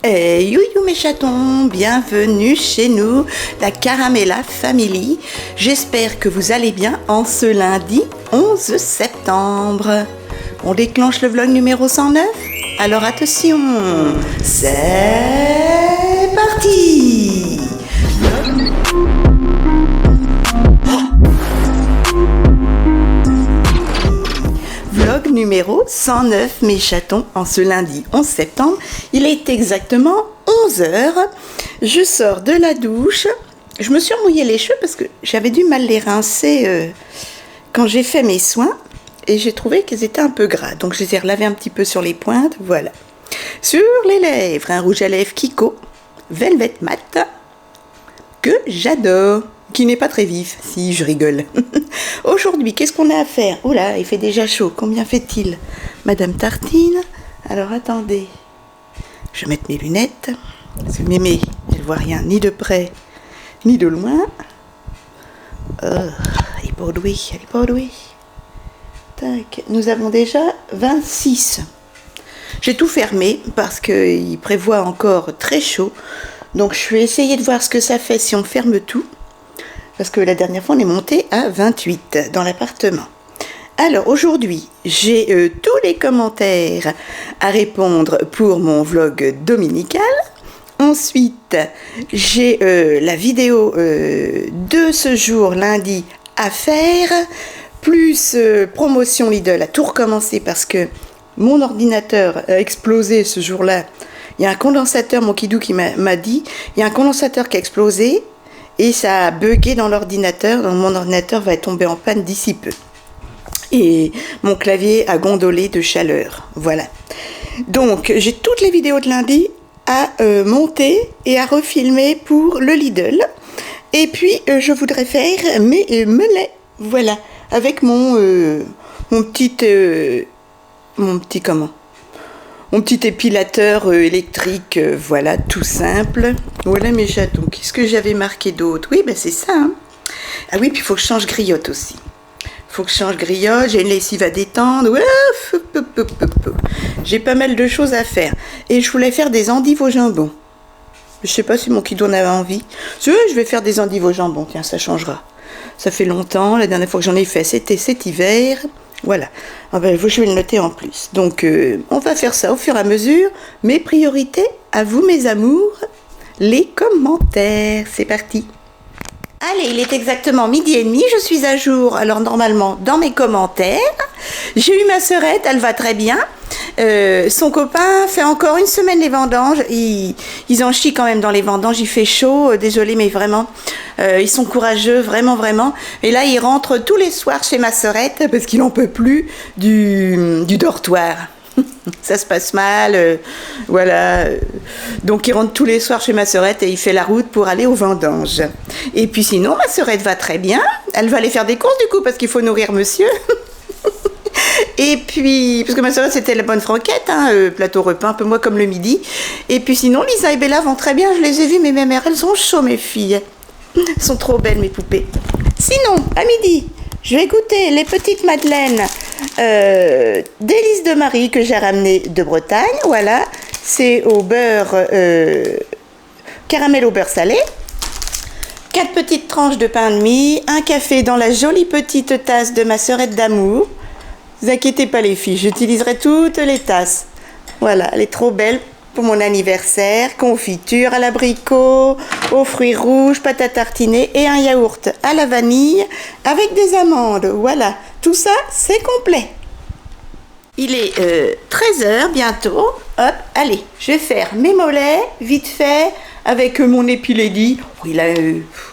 Hey, you mes chatons, bienvenue chez nous, la Caramella Family. J'espère que vous allez bien en ce lundi 11 septembre. On déclenche le vlog numéro 109? Alors attention, c'est parti! Vlog numéro 109, mes chatons, en ce lundi 11 septembre. Il est exactement 11h. Je sors de la douche. Je me suis remouillé les cheveux parce que j'avais du mal les rincer quand j'ai fait mes soins. Et j'ai trouvé qu'ils étaient un peu gras. Donc je les ai relavés un petit peu sur les pointes. Voilà. Sur les lèvres, un rouge à lèvres Kiko, Velvet Matte, que j'adore. Qui n'est pas très vif, si je rigole. Aujourd'hui, qu'est-ce qu'on a à faire? Oh là, il fait déjà chaud. Combien fait-il, Madame Tartine? Alors attendez, je vais mettre mes lunettes. Parce que Mémé, elle ne voit rien, ni de près, ni de loin. Elle est pas douée, elle est pas douée. Tac, nous avons déjà 26. J'ai tout fermé parce qu'il prévoit encore très chaud. Donc je vais essayer de voir ce que ça fait si on ferme tout. Parce que la dernière fois, on est monté à 28 dans l'appartement. Alors, aujourd'hui, j'ai tous les commentaires à répondre pour mon vlog dominical. Ensuite, j'ai la vidéo de ce jour, lundi, à faire. Plus promotion Lidl, à tout recommencer parce que mon ordinateur a explosé ce jour-là. Il y a un condensateur, mon kidou qui m'a dit, il y a un condensateur qui a explosé. Et ça a bugué dans l'ordinateur, donc mon ordinateur va tomber en panne d'ici peu. Et mon clavier a gondolé de chaleur, voilà. Donc j'ai toutes les vidéos de lundi à monter et à refilmer pour le Lidl. Et puis je voudrais faire mes melets, voilà, avec mon petit épilateur électrique, voilà, tout simple. Voilà mes chatons. Qu'est-ce que j'avais marqué d'autre? Oui, ben c'est ça. Hein. Ah oui, puis il faut que je change griotte aussi. Faut que je change griotte, j'ai une lessive à détendre. J'ai pas mal de choses à faire. Et je voulais faire des endives au jambon. Je sais pas si mon kiddo en avait envie. Si je vais faire des endives au jambon, tiens, ça changera. Ça fait longtemps, la dernière fois que j'en ai fait, c'était cet hiver. Voilà, je vais le noter en plus. Donc, on va faire ça au fur et à mesure. Mes priorités, à vous mes amours, les commentaires. C'est parti. Allez, il est exactement 12h30, je suis à jour. Alors, normalement, dans mes commentaires, j'ai eu ma sœurette, elle va très bien. Son copain fait encore une semaine les vendanges. Ils en chient quand même dans les vendanges, il fait chaud, désolé mais vraiment, ils sont courageux, vraiment, vraiment. Et là, il rentre tous les soirs chez ma sœurette parce qu'il n'en peut plus du dortoir. Ça se passe mal, voilà. Donc il rentre tous les soirs chez ma sœurette et il fait la route pour aller aux vendanges. Et puis sinon, ma sœurette va très bien. Elle va aller faire des courses du coup parce qu'il faut nourrir monsieur. Et puis, parce que ma sœur c'était la bonne franquette, hein, plateau repas, un peu moins comme le midi. Et puis sinon, Lisa et Bella vont très bien, je les ai vues, mais mes mères, elles sont chaudes mes filles. Elles sont trop belles mes poupées. Sinon, à midi, je vais goûter les petites madeleines d'Élise de Marie que j'ai ramenées de Bretagne. Voilà, c'est au beurre, caramel au beurre salé. 4 petites tranches de pain de mie, un café dans la jolie petite tasse de ma sœurette d'amour. Ne vous inquiétez pas les filles, j'utiliserai toutes les tasses. Voilà, elle est trop belle pour mon anniversaire. Confiture à l'abricot, aux fruits rouges, pâte à tartiner et un yaourt à la vanille avec des amandes. Voilà, tout ça c'est complet. Il est 13h bientôt. Hop, allez, je vais faire mes mollets vite fait avec mon épilady. Oh, il a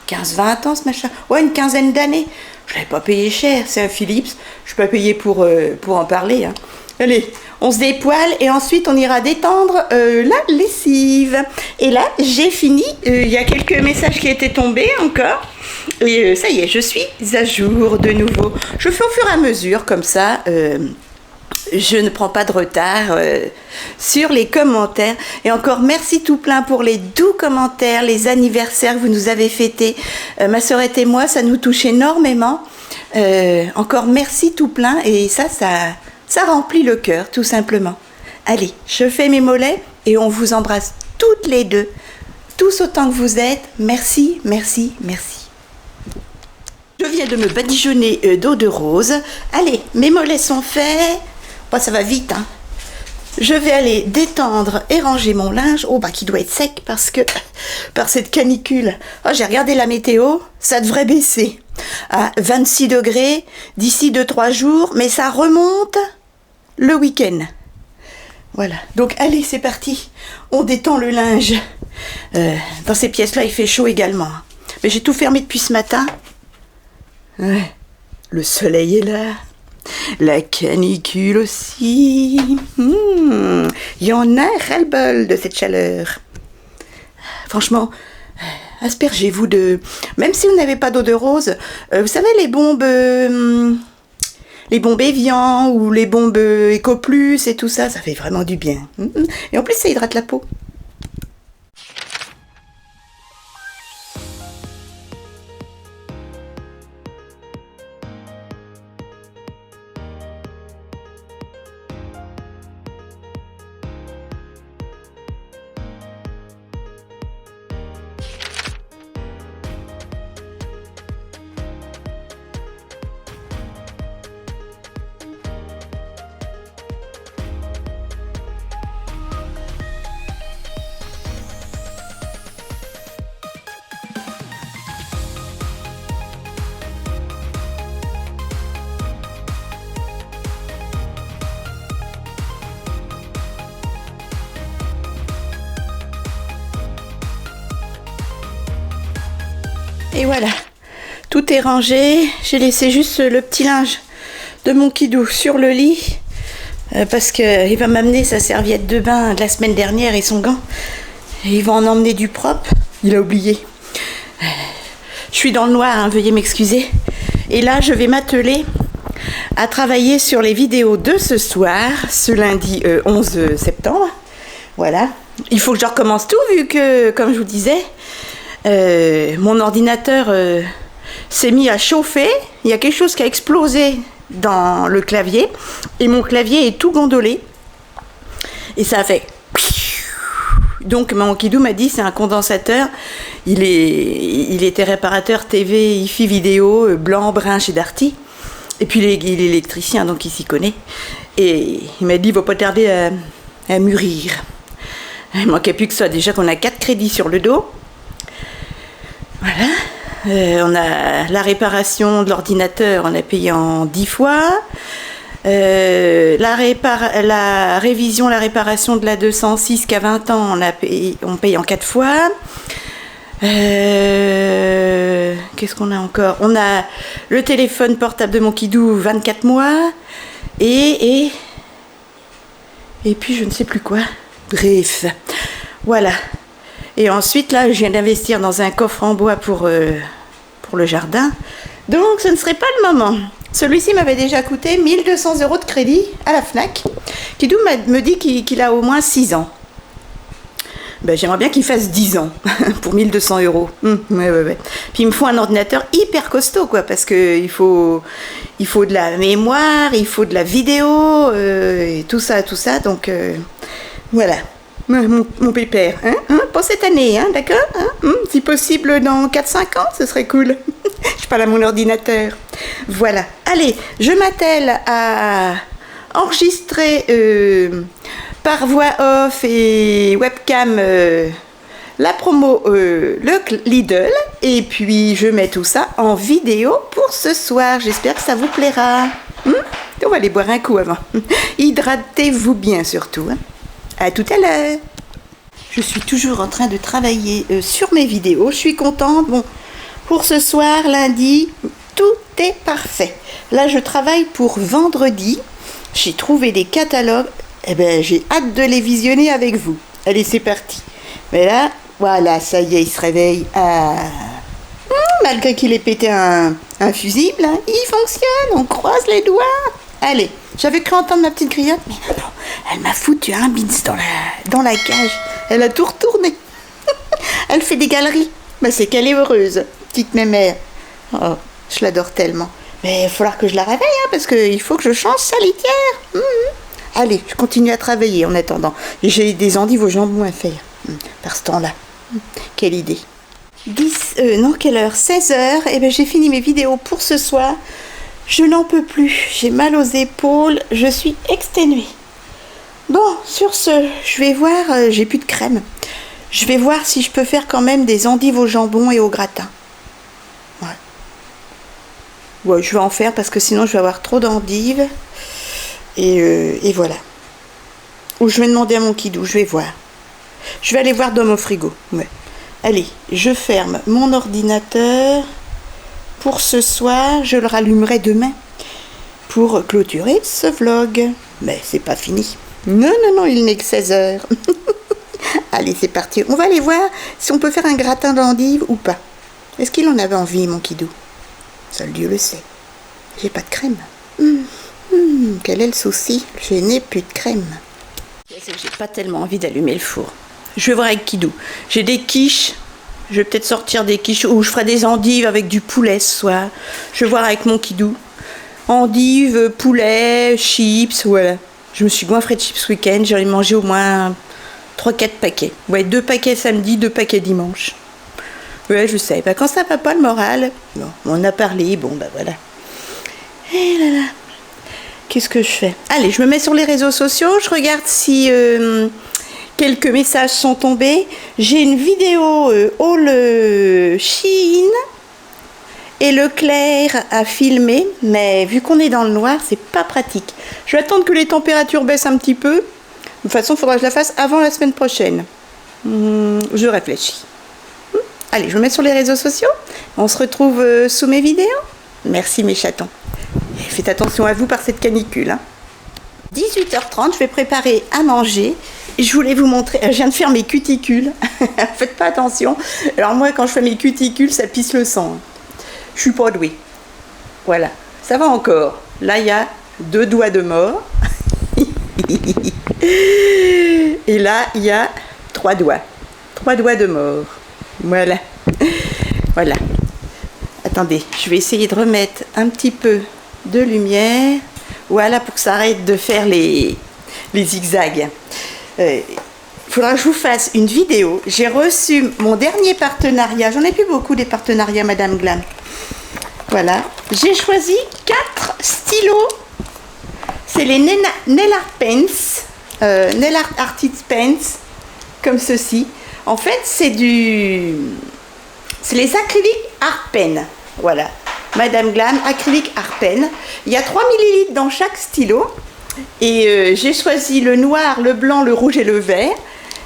15-20 ans ce machin. Ouais, une quinzaine d'années. Je ne l'avais pas payé cher, c'est un Philips. Je ne suis pas payée pour en parler. Hein. Allez, on se dépoile et ensuite on ira détendre la lessive. Et là, j'ai fini. Il y a quelques messages qui étaient tombés encore. Et ça y est, je suis à jour de nouveau. Je fais au fur et à mesure, comme ça. Je ne prends pas de retard sur les commentaires. Et encore merci tout plein pour les doux commentaires, les anniversaires que vous nous avez fêtés. Ma sœurette et moi, ça nous touche énormément. Encore merci tout plein. Et ça remplit le cœur, tout simplement. Allez, je fais mes mollets et on vous embrasse toutes les deux, tous autant que vous êtes. Merci, merci, merci. Je viens de me badigeonner d'eau de rose. Allez, mes mollets sont faits. Bon, ça va vite, hein. Je vais aller détendre et ranger mon linge. Oh, bah, qui doit être sec parce que, par cette canicule. Oh, j'ai regardé la météo, ça devrait baisser à 26 degrés d'ici 2-3 jours, mais ça remonte le week-end. Voilà, donc allez, c'est parti. On détend le linge. Dans ces pièces-là, il fait chaud également. Mais j'ai tout fermé depuis ce matin. Ouais, le soleil est là. La canicule aussi. Il y en a ras-le-bol de cette chaleur. Franchement, aspergez-vous de... Même si vous n'avez pas d'eau de rose, vous savez les bombes Evian ou les bombes Ecoplus et tout ça, ça fait vraiment du bien. Et en plus, ça hydrate la peau. Et voilà, tout est rangé. J'ai laissé juste le petit linge de mon kidou sur le lit parce qu'il va m'amener sa serviette de bain de la semaine dernière et son gant. Et il va en emmener du propre. Il a oublié. Je suis dans le noir, hein, veuillez m'excuser. Et là, je vais m'atteler à travailler sur les vidéos de ce soir, ce lundi 11 septembre. Voilà. Il faut que je recommence tout vu que, comme je vous disais, mon ordinateur s'est mis à chauffer. Il y a quelque chose qui a explosé dans le clavier et mon clavier est tout gondolé et ça a fait... Donc mon kidou m'a dit c'est un condensateur. Il était réparateur TV, IFI vidéo, blanc, brun chez Darty. Et puis il est électricien, donc il s'y connaît. Et il m'a dit il ne va pas tarder à mûrir. Il ne manquait plus que ça. Déjà qu'on a 4 crédits sur le dos. Voilà. On a la réparation de l'ordinateur, on a payé en 10 fois. La révision, la réparation de la 206 qu'à 20 ans, on paye en 4 fois. Qu'est-ce qu'on a encore? On a le téléphone portable de mon kidou, 24 mois. Et puis je ne sais plus quoi. Bref, voilà. Et ensuite, là, je viens d'investir dans un coffre en bois pour le jardin. Donc, ce ne serait pas le moment. Celui-ci m'avait déjà coûté 1 200 € de crédit à la FNAC. Kidou me dit qu'il a au moins 6 ans. Ben, j'aimerais bien qu'il fasse 10 ans pour 1 200 €. Ouais. Puis, il me faut un ordinateur hyper costaud, quoi, parce qu'il faut de la mémoire, il faut de la vidéo, et tout ça. Donc, voilà. Mon pépère, pour cette année, d'accord, si possible dans 4-5 ans, ce serait cool. Je parle à mon ordinateur. Voilà, allez, je m'attelle à enregistrer par voix off et webcam la promo le Lidl, et puis je mets tout ça en vidéo pour ce soir. J'espère que ça vous plaira. On va aller boire un coup avant. Hydratez-vous bien surtout. À tout à l'heure. Je suis toujours en train de travailler sur mes vidéos. Je suis contente. Bon, pour ce soir, lundi, tout est parfait. Là, je travaille pour vendredi. J'ai trouvé des catalogues. Eh ben, j'ai hâte de les visionner avec vous. Allez, c'est parti. Mais là, voilà, ça y est, il se réveille. Malgré qu'il ait pété un fusible, hein, il fonctionne. On croise les doigts. Allez, j'avais cru entendre ma petite griotte, mais non, elle m'a foutu un bins dans la cage. Elle a tout retourné. Elle fait des galeries. Mais c'est qu'elle est heureuse, petite mémère. Oh, je l'adore tellement. Mais il va falloir que je la réveille, parce qu'il faut que je change sa litière. Allez, je continue à travailler en attendant. J'ai des endives au jambon à faire. par ce temps-là. Quelle idée. Non, quelle heure? 16h. Et ben j'ai fini mes vidéos pour ce soir. Je n'en peux plus. J'ai mal aux épaules. Je suis exténuée. Bon, sur ce, je vais voir. J'ai plus de crème. Je vais voir si je peux faire quand même des endives au jambon et au gratin. Ouais, je vais en faire parce que sinon je vais avoir trop d'endives. Et voilà. Ou je vais demander à mon kidou, je vais voir. Je vais aller voir dans mon frigo. Ouais. Allez, je ferme mon ordinateur pour ce soir. Je le rallumerai demain pour clôturer ce vlog. Mais c'est pas fini. Non, non, non, il n'est que 16h. Allez, c'est parti. On va aller voir si on peut faire un gratin d'endives ou pas. Est-ce qu'il en avait envie, mon kidou? Seul Dieu le sait. J'ai pas de crème. Quel est le souci? Je n'ai plus de crème. C'est que j'ai pas tellement envie d'allumer le four. Je vais voir avec Kidou. J'ai des quiches. Je vais peut-être sortir des quiches ou je ferai des endives avec du poulet ce soir. Je vais voir avec mon Kidou. Endives, poulet, chips, voilà. Je me suis goinfrée de chips ce week-end. J'en ai mangé au moins 3-4 paquets. Ouais, 2 paquets samedi, 2 paquets dimanche. Ouais, je sais. Bah, quand ça va pas le moral, bon, on en a parlé, bon, bah voilà. Et là là. Qu'est-ce que je fais? Allez, je me mets sur les réseaux sociaux, je regarde si quelques messages sont tombés. J'ai une vidéo haul Shein et Leclerc à filmer, mais vu qu'on est dans le noir, c'est pas pratique. Je vais attendre que les températures baissent un petit peu. De toute façon, il faudra que je la fasse avant la semaine prochaine. Je réfléchis. Allez, je me mets sur les réseaux sociaux. On se retrouve sous mes vidéos. Merci mes chatons. Et faites attention à vous par cette canicule. 18h30, je vais préparer à manger. Je voulais vous montrer, je viens de faire mes cuticules. Faites pas attention. Alors moi, quand je fais mes cuticules, ça pisse le sang. Je suis pas douée. Voilà, ça va encore. Là, il y a 2 doigts de mort. Et là, il y a 3 doigts. 3 doigts de mort. Voilà. Voilà. Attendez, je vais essayer de remettre un petit peu de lumière. Voilà, pour que ça arrête de faire les zigzags. Il faudra que je vous fasse une vidéo. J'ai reçu mon dernier partenariat. J'en ai plus beaucoup des partenariats, Madame Glam. Voilà. J'ai choisi 4 stylos. C'est les Nail Art Pens. Nail Art Artist Pens. Comme ceci. En fait, c'est les acryliques Art Pen. Voilà. Madame Glam, acrylique Art Pen. Il y a 3 ml dans chaque stylo. Et j'ai choisi le noir, le blanc, le rouge et le vert.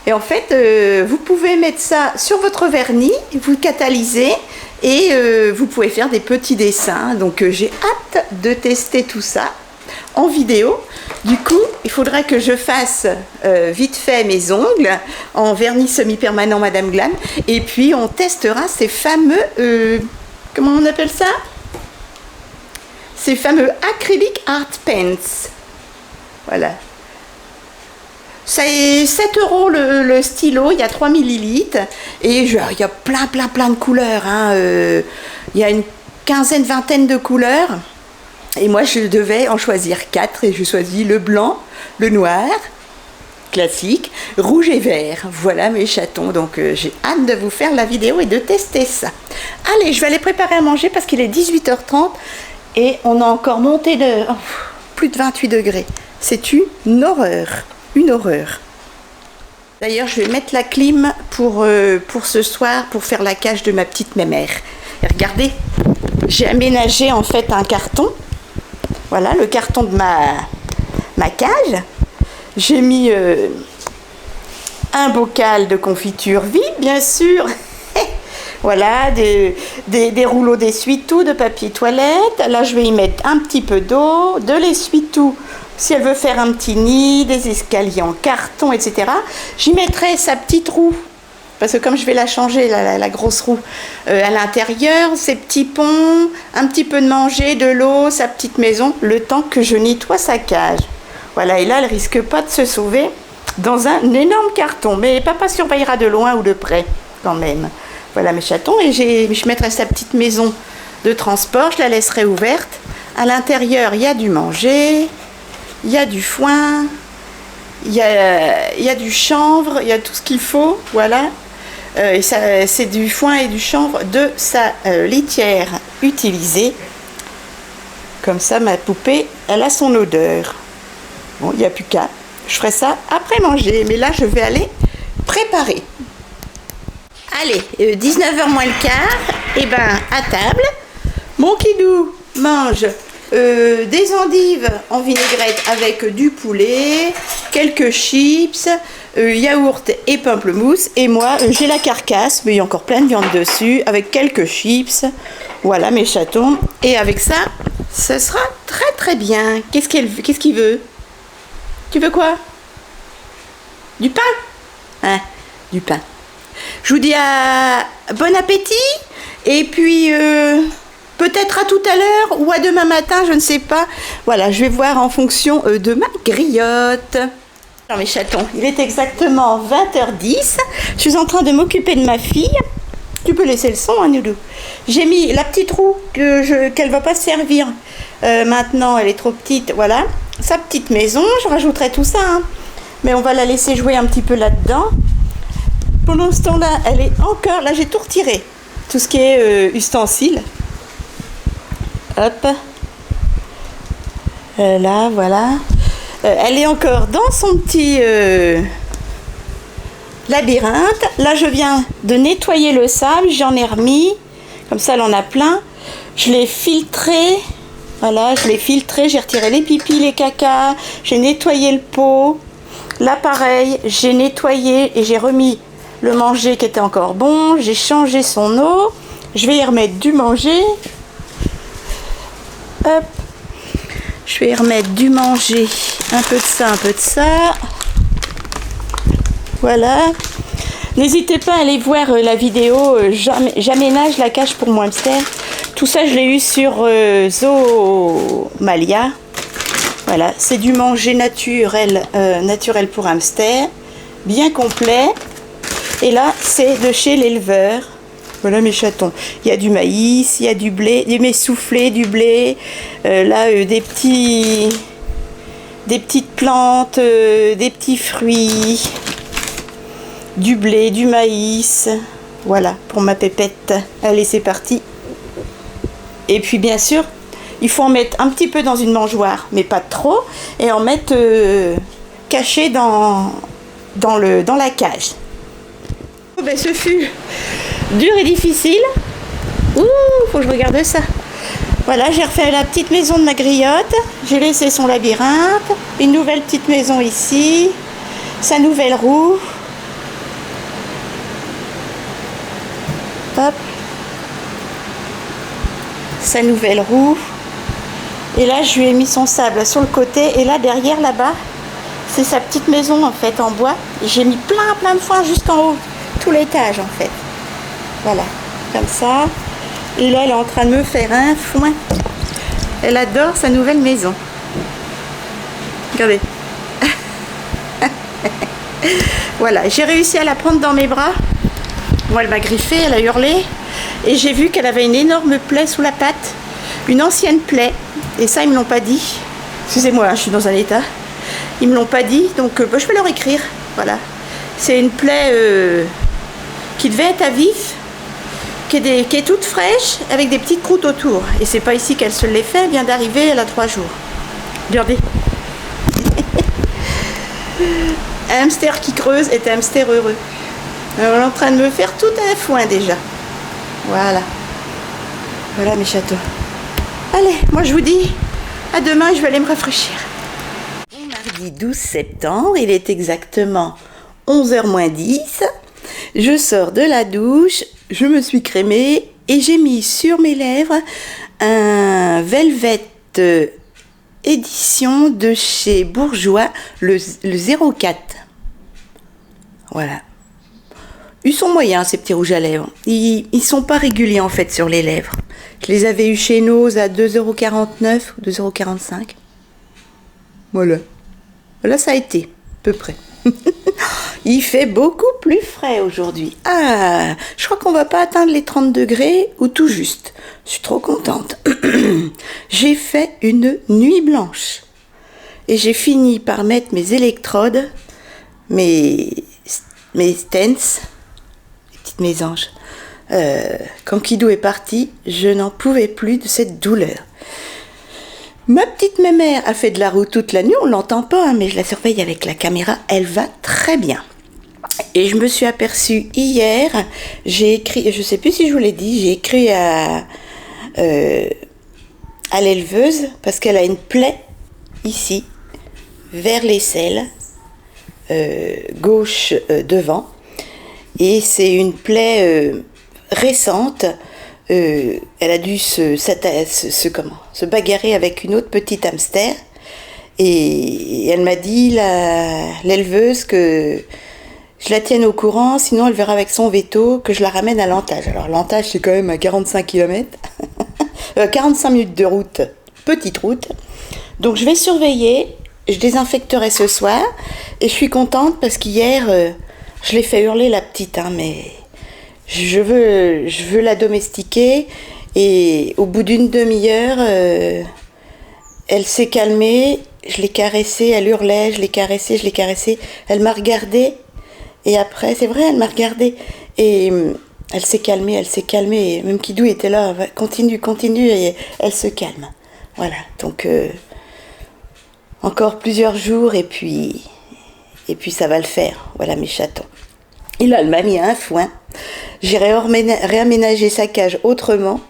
Et en fait, vous pouvez mettre ça sur votre vernis, vous catalysez et vous pouvez faire des petits dessins. Donc j'ai hâte de tester tout ça en vidéo. Du coup, il faudra que je fasse vite fait mes ongles en vernis semi-permanent Madame Glam. Et puis on testera ces fameux, comment on appelle ça? Ces fameux acrylic art pens. Voilà. C'est 7 € le stylo, il y a 3 millilitres. Et il y a plein de couleurs. Hein. Il y a une quinzaine, vingtaine de couleurs. Et moi, je devais en choisir 4. Et je choisis le blanc, le noir, classique, rouge et vert. Voilà mes chatons. Donc, j'ai hâte de vous faire la vidéo et de tester ça. Allez, je vais aller préparer à manger parce qu'il est 18h30. Et on a encore monté de plus de 28 degrés. C'est une horreur. Une horreur. D'ailleurs, je vais mettre la clim pour ce soir, pour faire la cage de ma petite mémère. Et regardez, j'ai aménagé en fait un carton. Voilà, le carton de ma cage. J'ai mis un bocal de confiture vide, bien sûr. Voilà, des rouleaux d'essuie-tout, de papier toilette. Là, je vais y mettre un petit peu d'eau, de l'essuie-tout. Si elle veut faire un petit nid, des escaliers en carton, etc. J'y mettrai sa petite roue. Parce que comme je vais la changer, la grosse roue, à l'intérieur, ses petits ponts, un petit peu de manger, de l'eau, sa petite maison, le temps que je nettoie sa cage. Voilà, et là, elle risque pas de se sauver dans un énorme carton. Mais papa surveillera de loin ou de près, quand même. Voilà mes chatons. Et je mettrai sa petite maison de transport, je la laisserai ouverte. À l'intérieur, il y a du manger, il y a du foin, il y a du chanvre, il y a tout ce qu'il faut, voilà. Et ça, c'est du foin et du chanvre de sa litière utilisée. Comme ça, ma poupée, elle a son odeur. Bon, il n'y a plus qu'à. Je ferai ça après manger, mais là, je vais aller préparer. Allez, 19h moins le quart, et ben à table, mon kidou mange des endives en vinaigrette avec du poulet, quelques chips, yaourt et pamplemousse. Et moi, j'ai la carcasse, mais il y a encore plein de viande dessus, avec quelques chips. Voilà mes chatons. Et avec ça, ce sera très très bien. Qu'est-ce qu'il veut? Tu veux quoi? Du pain? Hein, du pain. Je vous dis bon appétit. Et puis... peut-être à tout à l'heure ou à demain matin, je ne sais pas. Voilà, je vais voir en fonction de ma griotte. Alors mes chatons, il est exactement 20h10. Je suis en train de m'occuper de ma fille. Tu peux laisser le son, hein, Noudou. J'ai mis la petite roue qu'elle va pas se servir. Maintenant, elle est trop petite. Voilà, sa petite maison. Je rajouterai tout ça. Hein. Mais on va la laisser jouer un petit peu là-dedans. Pendant ce temps-là, elle est encore... Là, j'ai tout retiré. Tout ce qui est ustensiles. Hop, là, voilà. Elle est encore dans son petit labyrinthe. Là, je viens de nettoyer le sable. J'en ai remis. Comme ça, elle en a plein. Je l'ai filtré. Voilà, je l'ai filtré. J'ai retiré les pipis, les cacas. J'ai nettoyé le pot. Là, pareil, j'ai nettoyé et j'ai remis le manger qui était encore bon. J'ai changé son eau. Je vais y remettre du manger. Hop, je vais y remettre du manger, un peu de ça, un peu de ça. Voilà. N'hésitez pas à aller voir la vidéo J'aménage la cage pour mon hamster. Tout ça, je l'ai eu sur Zoomalia. Voilà, c'est du manger naturel pour hamster, bien complet. Et là, c'est de chez l'éleveur. Voilà mes chatons. Il y a du maïs, il y a du blé, des mets soufflés, du blé. Là, des petites plantes, des petits fruits, du blé, du maïs. Voilà, pour ma pépette. Allez, c'est parti. Et puis, bien sûr, il faut en mettre un petit peu dans une mangeoire, mais pas trop. Et en mettre caché dans la cage. Oh, ben, ce fut... dur et difficile. Ouh, faut que je regarde ça. Voilà, j'ai refait la petite maison de ma griotte. J'ai laissé son labyrinthe. Une nouvelle petite maison ici. Sa nouvelle roue. Hop. Sa nouvelle roue. Et là, je lui ai mis son sable sur le côté. Et là, derrière, là-bas, c'est sa petite maison, en fait, en bois. J'ai mis plein de foin jusqu'en haut. Tout l'étage, en fait. Voilà, comme ça. Et là, elle est en train de me faire un foin. Elle adore sa nouvelle maison. Regardez. Voilà, j'ai réussi à la prendre dans mes bras. Bon, elle m'a griffé, elle a hurlé. Et j'ai vu qu'elle avait une énorme plaie sous la patte. Une ancienne plaie. Et ça, ils me l'ont pas dit. Excusez-moi, je suis dans un état. Ils me l'ont pas dit, donc je vais leur écrire. Voilà. C'est une plaie qui devait être à vif. Qui est toute fraîche avec des petites croûtes autour. Et c'est pas ici qu'elle se l'est fait, elle vient d'arriver, elle a 3 jours. Regardez. Un hamster qui creuse est un hamster heureux. Alors, on est en train de me faire tout un foin déjà. Voilà. Voilà mes chatons. Allez, moi je vous dis à demain, je vais aller me rafraîchir. Mardi 12 septembre, il est exactement 11h moins 10. Je sors de la douche, je me suis crémée et j'ai mis sur mes lèvres un Velvet édition de chez Bourjois, le 04. Voilà. Ils sont moyens ces petits rouges à lèvres. Ils sont pas réguliers en fait sur les lèvres. Je les avais eu chez Nose à 2,49 € ou 2,45 €. Voilà. Voilà, ça a été, à peu près. Il fait beaucoup plus frais aujourd'hui. Ah, je crois qu'on va pas atteindre les 30 degrés ou tout juste. Je suis trop contente. J'ai fait une nuit blanche. et j'ai fini par mettre mes électrodes, mes stents, les petites mésanges. Quand Kidou est parti, je n'en pouvais plus de cette douleur. Ma petite mémère a fait de la route toute la nuit, on l'entend pas, hein, mais je la surveille avec la caméra, elle va très bien. Et je me suis aperçue hier, j'ai écrit, je sais plus si je vous l'ai dit, j'ai écrit à l'éleveuse parce qu'elle a une plaie ici, vers l'aisselle, gauche devant, et c'est une plaie récente. Elle a dû se bagarrer avec une autre petite hamster, et elle m'a dit, l'éleveuse, que je la tienne au courant, sinon elle verra avec son veto que je la ramène à Lantage. Alors Lantage, c'est quand même à 45 km, 45 minutes de route, petite route. Donc je vais surveiller, je désinfecterai ce soir, et je suis contente parce qu'hier, je l'ai fait hurler la petite, hein, mais je veux la domestiquer, et au bout d'une demi-heure, elle s'est calmée, je l'ai caressée, elle hurlait, je l'ai caressée, elle m'a regardée. Et après, c'est vrai, elle m'a regardée et elle s'est calmée. Et même Kidou était là, continue, et elle se calme. Voilà, donc encore plusieurs jours et puis ça va le faire. Voilà mes chatons. Et là, elle m'a mis un foin. J'ai réaménagé sa cage autrement.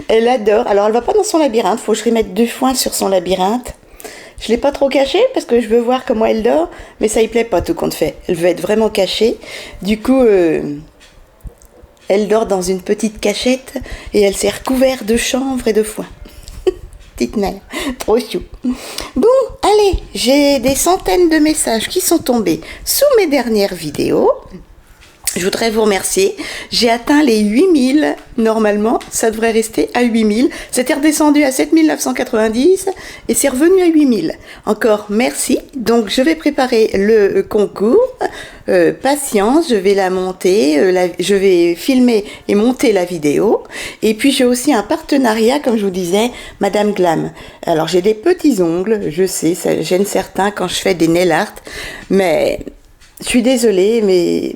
Elle adore. Alors, elle va pas dans son labyrinthe. Faut que je remette 2 foins sur son labyrinthe. Je l'ai pas trop cachée parce que je veux voir comment elle dort, mais ça y plaît pas tout compte fait. Elle veut être vraiment cachée. Du coup, elle dort dans une petite cachette et elle s'est recouverte de chanvre et de foin. Petite mère, trop chou. Bon, allez, j'ai des centaines de messages qui sont tombés sous mes dernières vidéos. Je voudrais vous remercier. J'ai atteint les 8000. Normalement, ça devrait rester à 8000. C'était redescendu à 7990 et c'est revenu à 8000. Encore merci. Donc, je vais préparer le concours. Patience, je vais la monter. Je vais filmer et monter la vidéo. Et puis, j'ai aussi un partenariat, comme je vous disais, Madame Glam. Alors, j'ai des petits ongles. Je sais, ça gêne certains quand je fais des nail art. Mais je suis désolée,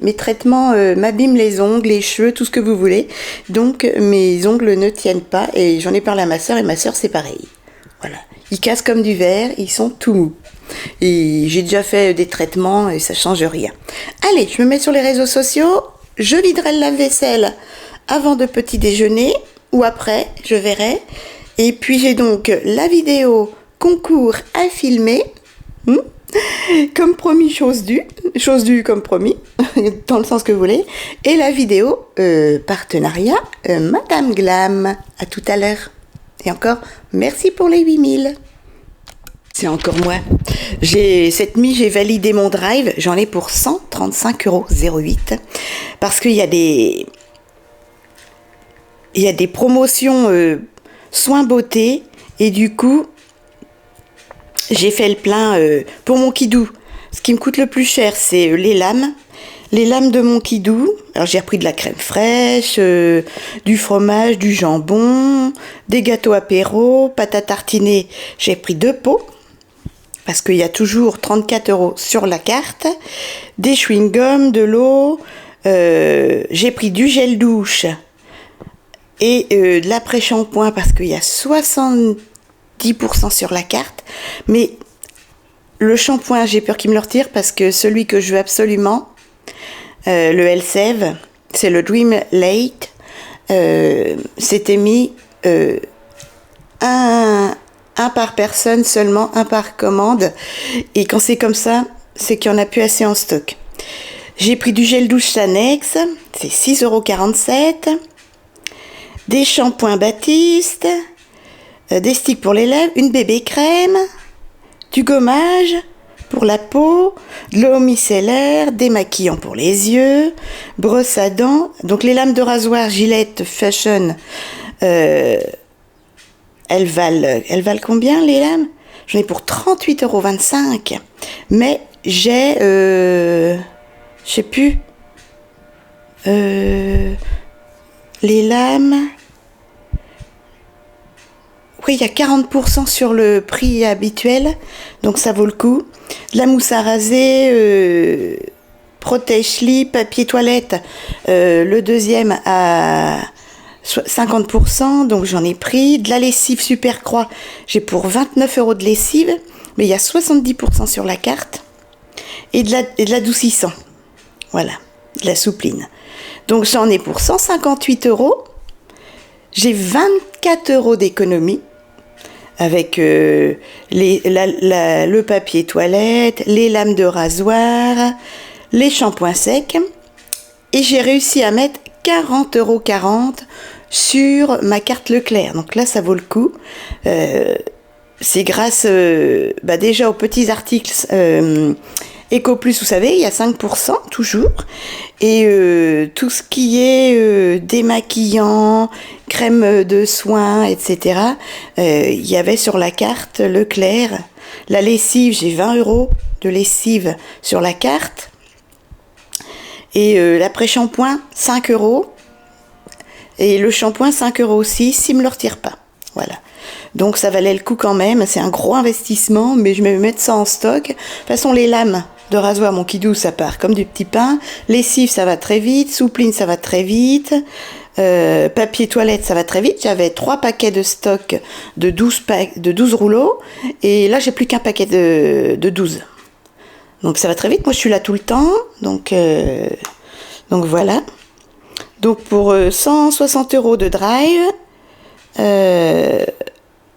mes traitements m'abîment les ongles, les cheveux, tout ce que vous voulez. Donc, mes ongles ne tiennent pas et j'en ai parlé à ma soeur et ma soeur, c'est pareil. Voilà. Ils cassent comme du verre, ils sont tout mous. Et j'ai déjà fait des traitements et ça change rien. Allez, je me mets sur les réseaux sociaux. Je viderai le lave-vaisselle avant de petit déjeuner ou après, je verrai. Et puis, j'ai donc la vidéo concours à filmer. Comme promis, chose due comme promis, dans le sens que vous voulez, et la vidéo partenariat Madame Glam. À tout à l'heure. Et encore, merci pour les 8000. C'est encore moi. Cette nuit, j'ai validé mon drive, j'en ai pour 135,08 €, parce qu'il y a des promotions soins beauté, et du coup, j'ai fait le plein pour mon Kidou. Ce qui me coûte le plus cher, c'est les lames de mon Kidou. Alors j'ai repris de la crème fraîche, du fromage, du jambon, des gâteaux apéro, pâte à tartiner. J'ai pris 2 pots parce qu'il y a toujours 34 € sur la carte. Des chewing-gums, de l'eau. J'ai pris du gel douche et de l'après-shampoing parce qu'il y a 70% sur la carte, mais le shampoing, j'ai peur qu'il me le retire parce que celui que je veux absolument, le Elseve, c'est le Dream Late, c'était mis un par personne seulement, un par commande, et quand c'est comme ça, c'est qu'il n'y en a plus assez en stock. J'ai pris du gel douche Sanex, c'est 6,47 €, des shampoings Baptiste, des sticks pour les lèvres, une bébé crème, du gommage pour la peau, de l'eau micellaire, démaquillant pour les yeux, brosse à dents. Donc les lames de rasoir Gillette Fashion, elles valent combien les lames? J'en ai pour 38,25 €. Mais j'ai, je sais plus, les lames. Oui, il y a 40% sur le prix habituel, donc ça vaut le coup. De la mousse à raser, Protège Lit, papier toilette, le deuxième à 50%, donc j'en ai pris. De la lessive Super Croix, j'ai pour 29 € de lessive, mais il y a 70% sur la carte. Et de l'adoucissant, voilà, de la soupline. Donc j'en ai pour 158 €. J'ai 24 € d'économie avec le papier toilette, les lames de rasoir, les shampoings secs. Et j'ai réussi à mettre 40,40 € sur ma carte Leclerc. Donc là, ça vaut le coup. C'est grâce déjà aux petits articles EcoPlus, vous savez, il y a 5% toujours. Et tout ce qui est démaquillant, crème de soin, etc., il y avait sur la carte Leclerc. La lessive, j'ai 20 € de lessive sur la carte. Et l'après-shampoing, 5 €. Et le shampoing, 5 € aussi, s'il ne me le retire pas. Voilà. Donc ça valait le coup quand même. C'est un gros investissement, mais je vais me mettre ça en stock. De toute façon, les lames de rasoir, mon kidou, ça part comme du petit pain. Lessive, ça va très vite. Soupline, ça va très vite. Papier toilette, ça va très vite. J'avais 3 paquets de stock de 12 rouleaux. Et là, j'ai plus qu'un paquet de 12. Donc ça va très vite. Moi, je suis là tout le temps. Donc voilà. Donc pour 160 € de drive,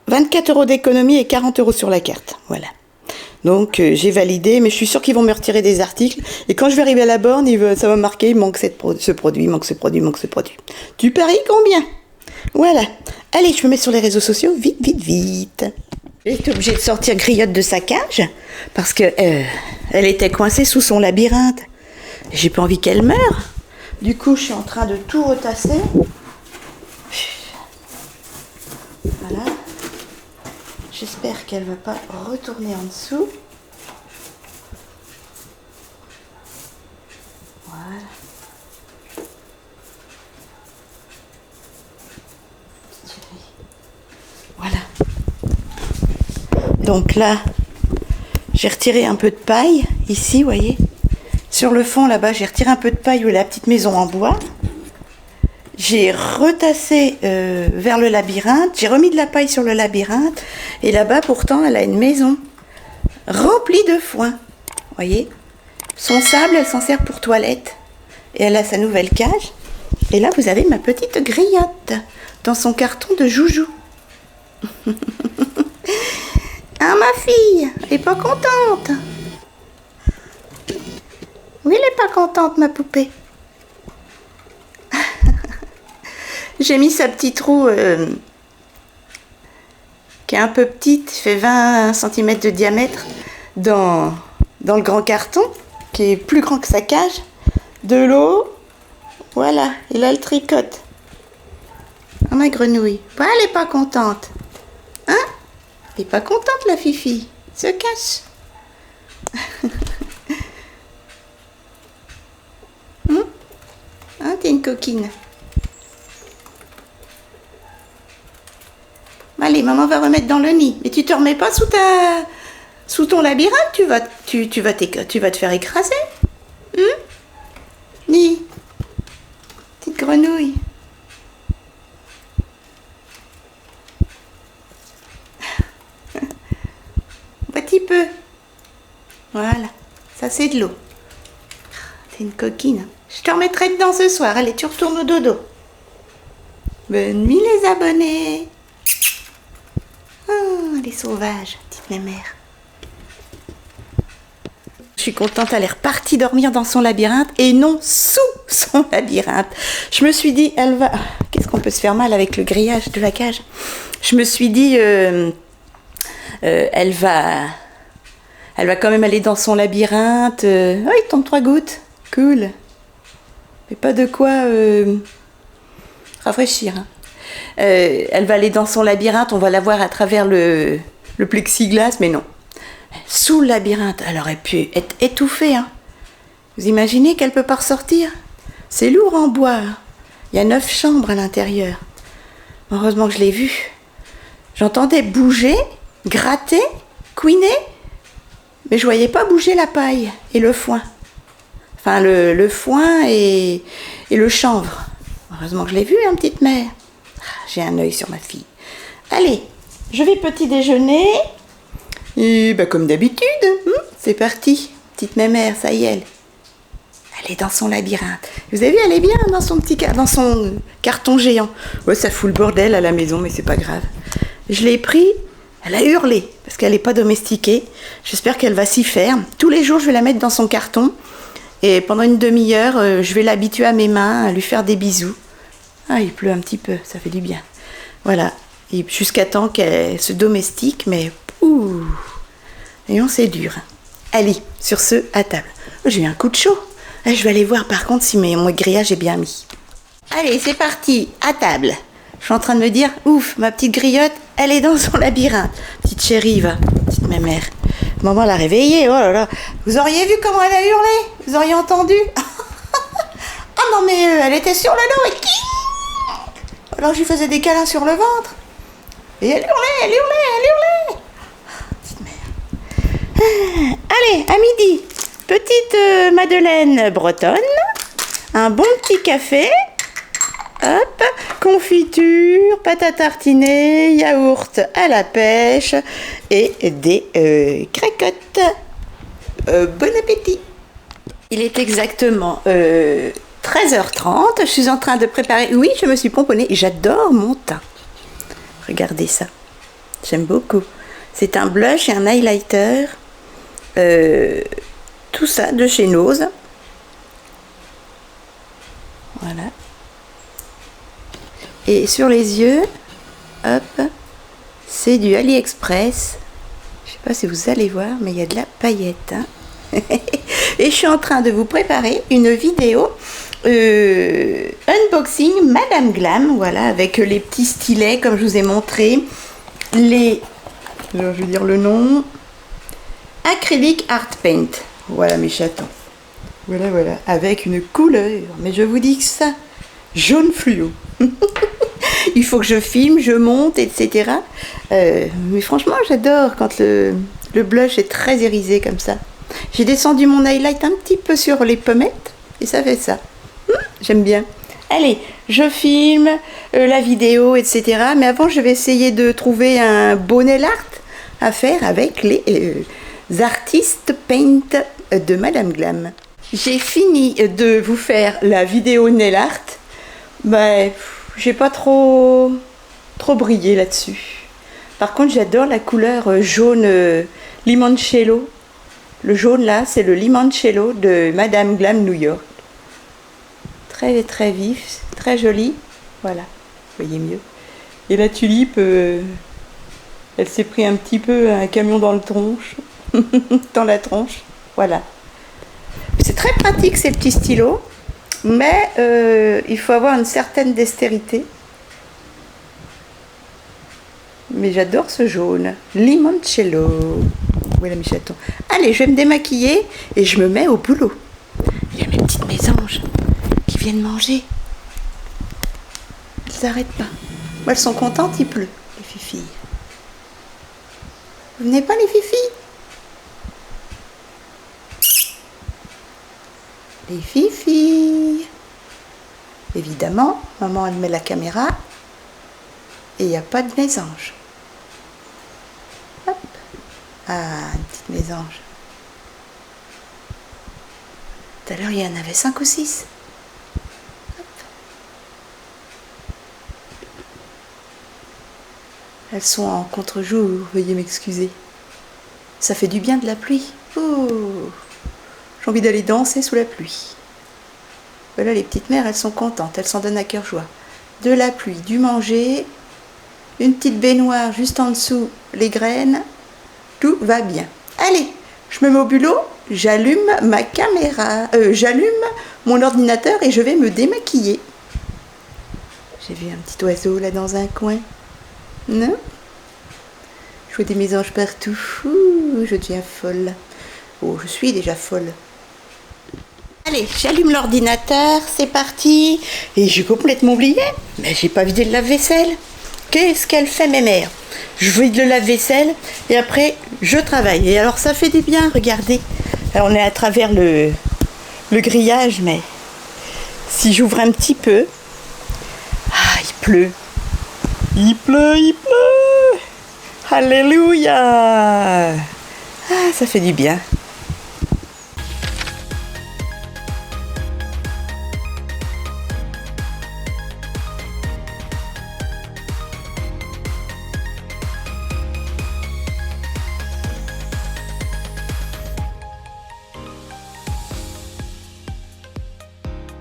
24 € d'économie et 40 € sur la carte. Voilà. Donc j'ai validé, mais je suis sûre qu'ils vont me retirer des articles. Et quand je vais arriver à la borne, ça va marquer, il manque ce produit, il manque ce produit, il manque ce produit. Tu paries combien? Voilà. Allez, je me mets sur les réseaux sociaux, vite, vite, vite. J'ai été obligée de sortir Griotte de sa cage, parce que elle était coincée sous son labyrinthe. J'ai pas envie qu'elle meure. Du coup, je suis en train de tout retasser. Voilà. J'espère qu'elle ne va pas retourner en dessous. Voilà. Voilà. Donc là, j'ai retiré un peu de paille, ici, vous voyez. Sur le fond, là-bas, j'ai retiré un peu de paille où est la petite maison en bois. J'ai retassé vers le labyrinthe, j'ai remis de la paille sur le labyrinthe, et là-bas, pourtant, elle a une maison remplie de foin. Vous voyez, son sable, elle s'en sert pour toilette. Et elle a sa nouvelle cage. Et là, vous avez ma petite griotte dans son carton de joujou. Ah, ma fille, elle est pas contente. Oui, elle est pas contente, ma poupée. J'ai mis sa petite roue qui est un peu petite, fait 20 cm de diamètre, dans le grand carton, qui est plus grand que sa cage. De l'eau, voilà, et là elle tricote. Ah, ma grenouille. Bah, elle est pas contente. Hein? Elle est pas contente, la fifi. Se cache. Hein, t'es une coquine. Allez, maman va remettre dans le nid. Mais tu te remets pas sous ton labyrinthe, tu vas te faire écraser. Nid. Petite grenouille. Un petit peu. Voilà. Ça, c'est de l'eau. C'est une coquine. Je te remettrai dedans ce soir. Allez, tu retournes au dodo. Bonne nuit, les abonnés. Oh, les sauvages, petite mémère. Je suis contente, elle est repartie dormir dans son labyrinthe et non sous son labyrinthe. Je me suis dit, elle va... Qu'est-ce qu'on peut se faire mal avec le grillage de la cage? Je me suis dit, elle va quand même aller dans son labyrinthe. Oh, il tombe 3 gouttes. Cool. Mais pas de quoi rafraîchir. Hein. Elle va aller dans son labyrinthe, on va la voir à travers le plexiglas, mais non. Sous le labyrinthe, elle aurait pu être étouffée. Hein. Vous imaginez qu'elle ne peut pas ressortir? C'est lourd en bois. Il y a 9 chambres à l'intérieur. Heureusement que je l'ai vue. J'entendais bouger, gratter, couiner, mais je voyais pas bouger la paille et le foin. Enfin, le foin et le chanvre. Heureusement que je l'ai vu, hein, petite mère. J'ai un œil sur ma fille. Allez, je vais petit déjeuner. Et bah, comme d'habitude, c'est parti. Petite mémère, ça y est. Elle est dans son labyrinthe. Vous avez vu, elle est bien dans son carton géant. Ouais, ça fout le bordel à la maison, mais c'est pas grave. Je l'ai pris, elle a hurlé, parce qu'elle n'est pas domestiquée. J'espère qu'elle va s'y faire. Tous les jours, je vais la mettre dans son carton. Et pendant une demi-heure, je vais l'habituer à mes mains, à lui faire des bisous. Ah, il pleut un petit peu, ça fait du bien. Voilà. Et jusqu'à temps qu'elle se domestique, mais ouh, et on c'est dur. Allez, sur ce, à table. Oh, j'ai eu un coup de chaud. Je vais aller voir par contre si mon grillage est bien mis. Allez, c'est parti, à table. Je suis en train de me dire, ouf, ma petite griotte, elle est dans son labyrinthe. Petite chérie, va, petite mémère. Maman l'a réveillée, oh là là. Vous auriez vu comment elle a hurlé? Vous auriez entendu? Ah non, mais elle était sur le dos et qui? Alors je lui faisais des câlins sur le ventre. Et elle hurlait. Petite mère. Allez, à midi, petite madeleine bretonne, un bon petit café, hop, confiture, pâte à tartiner, yaourt à la pêche et des cracottes. Bon appétit. Il est exactement 13h30, je suis en train de préparer, oui, je me suis pomponnée, j'adore mon teint. Regardez ça, j'aime beaucoup. C'est un blush et un highlighter, tout ça de chez Nose. Voilà. Et sur les yeux, hop, c'est du AliExpress. Je sais pas si vous allez voir, mais il y a de la paillette. Hein. Et je suis en train de vous préparer une vidéo unboxing Madame Glam, voilà, avec les petits stylets comme je vous ai montré, je vais dire le nom, Acrylic Art Paint, voilà mes chatons, voilà, avec une couleur, mais je vous dis que ça, jaune fluo. Il faut que je filme, je monte, etc. Mais franchement, j'adore quand le blush est très irisé comme ça. J'ai descendu mon highlight un petit peu sur les pommettes et ça fait ça. J'aime bien. Allez, je filme la vidéo, etc. Mais avant, je vais essayer de trouver un beau nail art à faire avec les Artist Paint de Madame Glam. J'ai fini de vous faire la vidéo nail art. Ben, j'ai pas trop brillé là-dessus. Par contre, j'adore la couleur jaune limoncello. Le jaune là, c'est le limoncello de Madame Glam New York. Très très vif, très joli. Voilà, vous voyez mieux. Et la tulipe, elle s'est pris un petit peu un camion dans le tronche, dans la tronche. Voilà. C'est très pratique ces petits stylos, mais il faut avoir une certaine dextérité. Mais j'adore ce jaune, limoncello. Voilà mes chatons. Allez, je vais me démaquiller et je me mets au boulot. Il y a mes petites mésanges qui viennent manger. Elles n'arrêtent pas. Moi, elles sont contentes, il pleut, les fifilles. Vous venez pas, les fifilles? Les fifilles. Évidemment, maman, elle met la caméra et il n'y a pas de mésange. Hop. Ah, une petite mésange. Tout à l'heure, il y en avait 5 ou 6. Hop. Elles sont en contre-jour, veuillez m'excuser. Ça fait du bien de la pluie. Oh, j'ai envie d'aller danser sous la pluie. Voilà, les petites mères, elles sont contentes, elles s'en donnent à cœur joie. De la pluie, du manger, une petite baignoire juste en dessous, les graines. Tout va bien. Allez, je me mets au boulot, j'allume ma caméra, j'allume mon ordinateur et je vais me démaquiller. J'ai vu un petit oiseau là dans un coin. Non? Je vois des mésanges partout. Ouh, je deviens folle. Oh, je suis déjà folle. Allez, j'allume l'ordinateur, c'est parti. Et j'ai complètement oublié. Mais j'ai pas vidé le lave-vaisselle. Qu'est-ce qu'elle fait, mes mères? je vide le lave-vaisselle et après je travaille. Et alors ça fait du bien, regardez. Alors, on est à travers le grillage, mais si j'ouvre un petit peu, ah, il pleut. Il pleut, il pleut. Alléluia. Ah, ça fait du bien.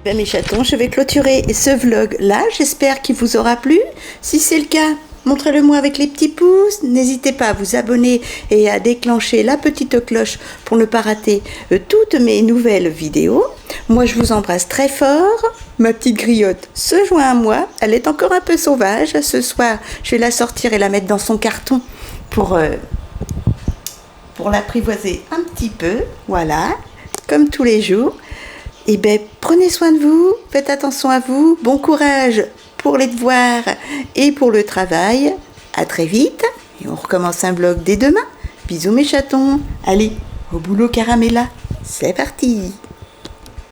Ben, mes chatons, je vais clôturer ce vlog là. J'espère qu'il vous aura plu. Si c'est le cas, montrez-le moi avec les petits pouces. N'hésitez pas à vous abonner et à déclencher la petite cloche pour ne pas rater toutes mes nouvelles vidéos. Moi, je vous embrasse très fort. Ma petite griotte se joint à moi. Elle est encore un peu sauvage. Ce soir, je vais la sortir et la mettre dans son carton pour l'apprivoiser un petit peu. Voilà, comme tous les jours. Eh bien, prenez soin de vous, faites attention à vous, bon courage pour les devoirs et pour le travail. À très vite et on recommence un vlog dès demain. Bisous mes chatons. Allez, au boulot Caramella, c'est parti.